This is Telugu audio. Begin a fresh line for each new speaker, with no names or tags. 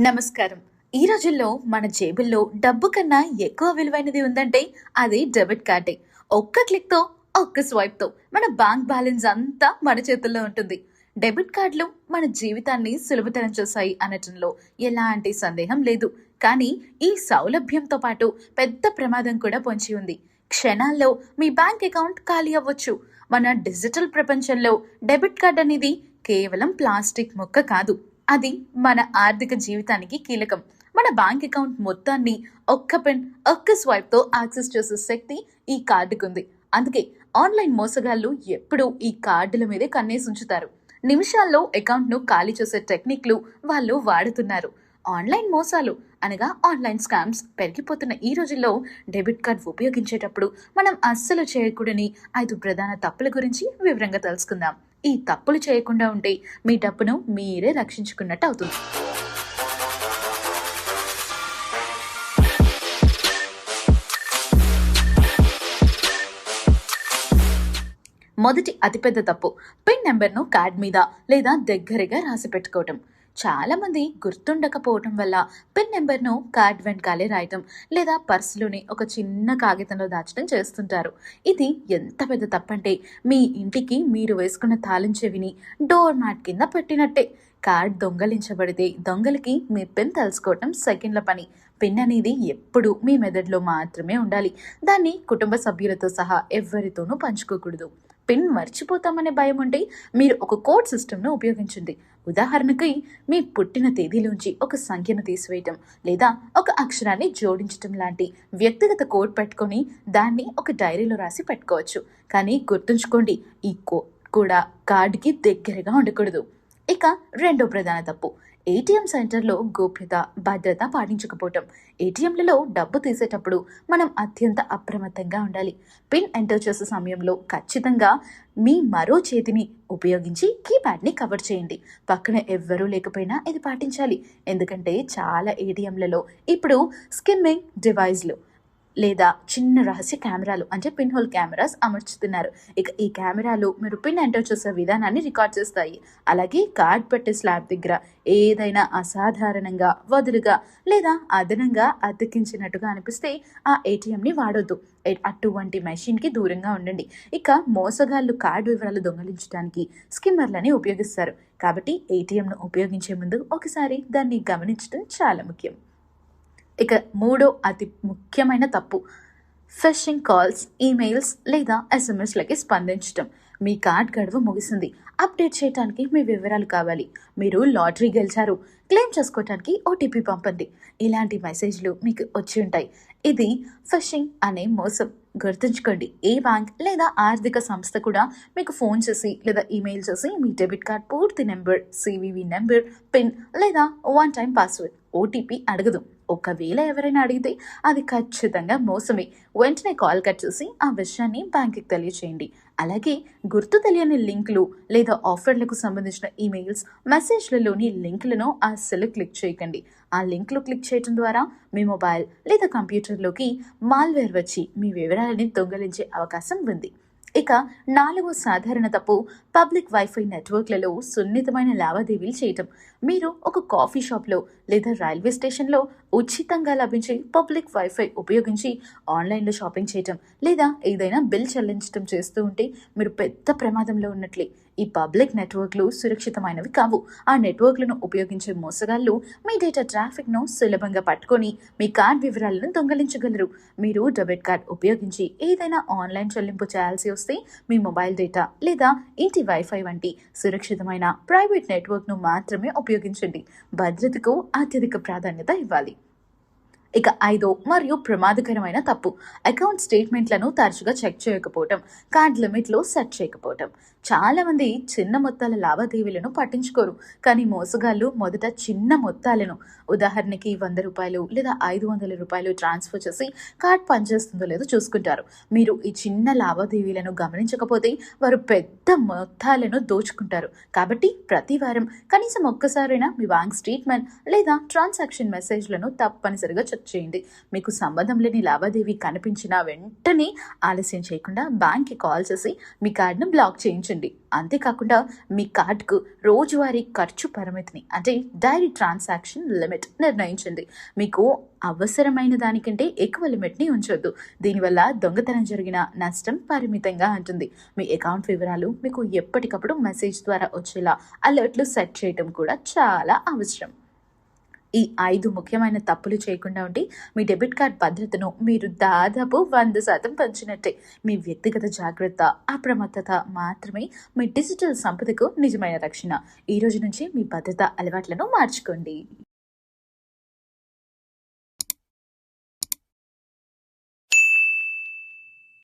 నమస్కారం. ఈ రోజుల్లో మన జేబుల్లో డబ్బు కన్నా ఎక్కువ విలువైనది ఉందంటే అది డెబిట్ కార్డే. ఒక్క క్లిక్‌తో, ఒక్క స్వైప్‌తో మన బ్యాంక్ బ్యాలెన్స్ అంతా మన చేతుల్లో ఉంటుంది. డెబిట్ కార్డులు మన జీవితాన్ని సులభతరం చేశాయి అనటంలో ఎలాంటి సందేహం లేదు. కానీ ఈ సౌలభ్యంతో పాటు పెద్ద ప్రమాదం కూడా పొంచి ఉంది. క్షణాల్లో మీ బ్యాంక్ అకౌంట్ ఖాళీ అవ్వచ్చు. మన డిజిటల్ ప్రపంచంలో డెబిట్ కార్డ్ అనేది కేవలం ప్లాస్టిక్ ముక్క కాదు. అది మన ఆర్థిక జీవితానికి కీలకం. మన బ్యాంక్ అకౌంట్ మొత్తాన్ని ఒక్క పిన్, ఒక్క స్వైప్‌తో యాక్సెస్ చేసే శక్తి ఈ కార్డుకుంది. అందుకే ఆన్‌లైన్ మోసగాళ్ళు ఎప్పుడూ ఈ కార్డుల మీదే కన్నేసి ఉంచుతారు. నిమిషాల్లో అకౌంట్‌ను ఖాళీ చేసే టెక్నిక్‌లు వాళ్ళు వాడుతున్నారు. ఆన్‌లైన్ మోసాలు అనగా ఆన్‌లైన్ స్కామ్స్ పెరిగిపోతున్న ఈ రోజుల్లో డెబిట్ కార్డ్ ఉపయోగించేటప్పుడు మనం అస్సలు చేయకూడని 5 ప్రధాన తప్పుల గురించి వివరంగా తెలుసుకుందాం. ఈ తప్పులు చేయకుండా ఉంటే మీ డబ్బును మీరే రక్షించుకున్నట్టు అవుతుంది. మొదటి అతిపెద్ద తప్పు పిన్ నెంబర్ను కార్డ్ మీద లేదా దగ్గరగా రాసి పెట్టుకోవటం. చాలా మంది గుర్తుండకపోవటం వల్ల పిన్ నెంబర్ను కార్డ్ వెనకాలే రాయటం లేదా పర్సులోని ఒక చిన్న కాగితంలో దాచడం చేస్తుంటారు. ఇది ఎంత పెద్ద తప్పంటే మీ ఇంటికి మీరు వేసుకున్న తాళం చెవిని డోర్ మ్యాట్ కింద పెట్టినట్టే. కార్డ్ దొంగలించబడితే దొంగలకి మీ పిన్ తెలుసుకోవటం సెకండ్ల పని. పిన్ అనేది ఎప్పుడు మీ మెదడులో మాత్రమే ఉండాలి. దాన్ని కుటుంబ సభ్యులతో సహా ఎవరితోనూ పంచుకోకూడదు. పిన్ మర్చిపోతామనే భయం ఉంటే మీరు ఒక కోడ్ సిస్టమ్ను ఉపయోగించండి. ఉదాహరణకి మీ పుట్టిన తేదీలోంచి ఒక సంఖ్యను తీసివేయటం లేదా ఒక అక్షరాన్ని జోడించటం లాంటి వ్యక్తిగత కోడ్ పెట్టుకొని దాన్ని ఒక డైరీలో రాసి పెట్టుకోవచ్చు. కానీ గుర్తుంచుకోండి, ఈ కోడ్ కూడా కార్డుకి దగ్గరగా ఉండకూడదు. ఇక రెండో ప్రధాన తప్పు ఏటీఎం సెంటర్లో గోప్యత, భద్రత పాటించకపోవటం. ఏటీఎంలలో డబ్బు తీసేటప్పుడు మనం అత్యంత అప్రమత్తంగా ఉండాలి. పిన్ ఎంటర్ చేసే సమయంలో ఖచ్చితంగా మీ మరో చేతిని ఉపయోగించి కీప్యాడ్ని కవర్ చేయండి. పక్కన ఎవ్వరూ లేకపోయినా ఇది పాటించాలి. ఎందుకంటే చాలా ఏటీఎంలలో ఇప్పుడు స్కిమ్మింగ్ డివైస్లు లేదా చిన్న రహస్య కెమెరాలు అంటే పిన్ హోల్ కెమెరాస్ అమర్చుతున్నారు. ఇక ఈ కెమెరాలు మీరు పిన్ ఎంటర్ చేసే విధానాన్ని రికార్డ్ చేస్తాయి. అలాగే కార్డ్ పెట్టే స్లాబ్ దగ్గర ఏదైనా అసాధారణంగా, వదులుగా లేదా అదనంగా అతికించినట్టుగా అనిపిస్తే ఆ ఏటీఎంని వాడొద్దు. అటువంటి మెషిన్కి దూరంగా ఉండండి. ఇక మోసగాళ్ళు కార్డు వివరాలు దొంగిలించడానికి స్కిమ్మర్లని ఉపయోగిస్తారు. కాబట్టి ఏటీఎంను ఉపయోగించే ముందు ఒకసారి దాన్ని గమనించడం చాలా ముఖ్యం. ఇక మూడో అతి ముఖ్యమైన తప్పు ఫిషింగ్ కాల్స్, ఈమెయిల్స్ లేదా ఎస్ఎంఎస్లకి స్పందించటం. మీ కార్డ్ గడువు ముగిసింది, అప్డేట్ చేయడానికి మీ వివరాలు కావాలి, మీరు లాటరీ గెలిచారు, క్లెయిమ్ చేసుకోవడానికి ఓటీపీ పంపండి, ఇలాంటి మెసేజ్లు మీకు వచ్చి ఉంటాయి. ఇది ఫిషింగ్ అనే మోసం. గుర్తుంచుకోండి, ఏ బ్యాంక్ లేదా ఆర్థిక సంస్థ కూడా మీకు ఫోన్ చేసి లేదా ఈమెయిల్ చేసి మీ డెబిట్ కార్డ్ పూర్తి నెంబర్, సివివి నెంబర్, పిన్ లేదా వన్ టైం పాస్వర్డ్, ఓటీపీ అడగదు. ఒకవేళ ఎవరైనా అడిగితే అది ఖచ్చితంగా మోసమే. వెంటనే కాల్ కట్ చేసి ఆ విషయాన్ని బ్యాంకుకి తెలియచేయండి. అలాగే గుర్తు తెలియని లింకులు లేదా ఆఫర్లకు సంబంధించిన ఈమెయిల్స్, మెసేజ్లలోని లింకులను అస్సలు క్లిక్ చేయకండి. ఆ లింక్లు క్లిక్ చేయడం ద్వారా మీ మొబైల్ లేదా కంప్యూటర్లోకి మాల్వేర్ వచ్చి మీ వివరాలని దొంగలించే అవకాశం ఉంది. ఇక నాలుగో సాధారణ తప్పు పబ్లిక్ వైఫై నెట్వర్క్లలో సున్నితమైన లావాదేవీలు చేయటం. మీరు ఒక కాఫీ షాప్లో లేదా రైల్వే స్టేషన్లో ఉచితంగా లభించే పబ్లిక్ వైఫై ఉపయోగించి ఆన్లైన్లో షాపింగ్ చేయటం లేదా ఏదైనా బిల్ చెల్లించడం చేస్తూ ఉంటే మీరు పెద్ద ప్రమాదంలో ఉన్నట్లే. ఈ పబ్లిక్ నెట్వర్క్లు సురక్షితమైనవి కావు. ఆ నెట్వర్క్లను ఉపయోగించే మోసగాళ్ళు మీ డేటా ట్రాఫిక్ను సులభంగా పట్టుకొని మీ కార్డ్ వివరాలను దొంగలించగలరు. మీరు డెబిట్ కార్డ్ ఉపయోగించి ఏదైనా ఆన్లైన్ చెల్లింపు చేయాల్సి వస్తే మీ మొబైల్ డేటా లేదా ఇంటి వైఫై వంటి సురక్షితమైన ప్రైవేట్ నెట్వర్క్ను మాత్రమే ఉపయోగించండి. భద్రతకు అత్యధిక ప్రాధాన్యత ఇవ్వాలి. ఇక ఐదో మరియు ప్రమాదకరమైన తప్పు అకౌంట్ స్టేట్మెంట్లను తరచుగా చెక్ చేయకపోవటం, కార్డ్ లిమిట్లో సెట్ చేయకపోవటం. చాలామంది చిన్న మొత్తాల లావాదేవీలను పట్టించుకోరు. కానీ మోసగాళ్ళు మొదట చిన్న మొత్తాలను, ఉదాహరణకి 100 రూపాయలు లేదా 500 రూపాయలు ట్రాన్స్ఫర్ చేసి కార్డ్ పనిచేస్తుందో లేదో చూసుకుంటారు. మీరు ఈ చిన్న లావాదేవీలను గమనించకపోతే వారు పెద్ద మొత్తాలను దోచుకుంటారు. కాబట్టి ప్రతి వారం కనీసం ఒక్కసారైనా మీ బ్యాంక్ స్టేట్మెంట్ లేదా ట్రాన్సాక్షన్ మెసేజ్లను తప్పనిసరిగా చెక్ చెక్ చేయండి. మీకు సంబంధం లేని లావాదేవీ కనిపించిన వెంటనే ఆలస్యం చేయకుండా బ్యాంక్కి కాల్ చేసి మీ కార్డును బ్లాక్ చేయించండి. అంతేకాకుండా మీ కార్డుకు రోజువారీ ఖర్చు పరిమితిని అంటే డైలీ ట్రాన్సాక్షన్ లిమిట్ నిర్ణయించండి. మీకు అవసరమైన దానికంటే ఎక్కువ లిమిట్ని ఉంచొద్దు. దీనివల్ల దొంగతనం జరిగిన నష్టం పరిమితంగా ఉంటుంది. మీ అకౌంట్ వివరాలు మీకు ఎప్పటికప్పుడు మెసేజ్ ద్వారా వచ్చేలా అలర్ట్లు సెట్ చేయడం కూడా చాలా అవసరం. ఈ 5 ముఖ్యమైన తప్పులు చేయకుండా ఉండి మీ డెబిట్ కార్డ్ భద్రతను మీరు దాదాపు 100% పెంచినట్టే. మీ వ్యక్తిగత జాగ్రత్త, అప్రమత్తత మాత్రమే మీ డిజిటల్ సంపదకు నిజమైన రక్షణ. ఈ రోజు నుంచి మీ భద్రత అలవాట్లను మార్చుకోండి.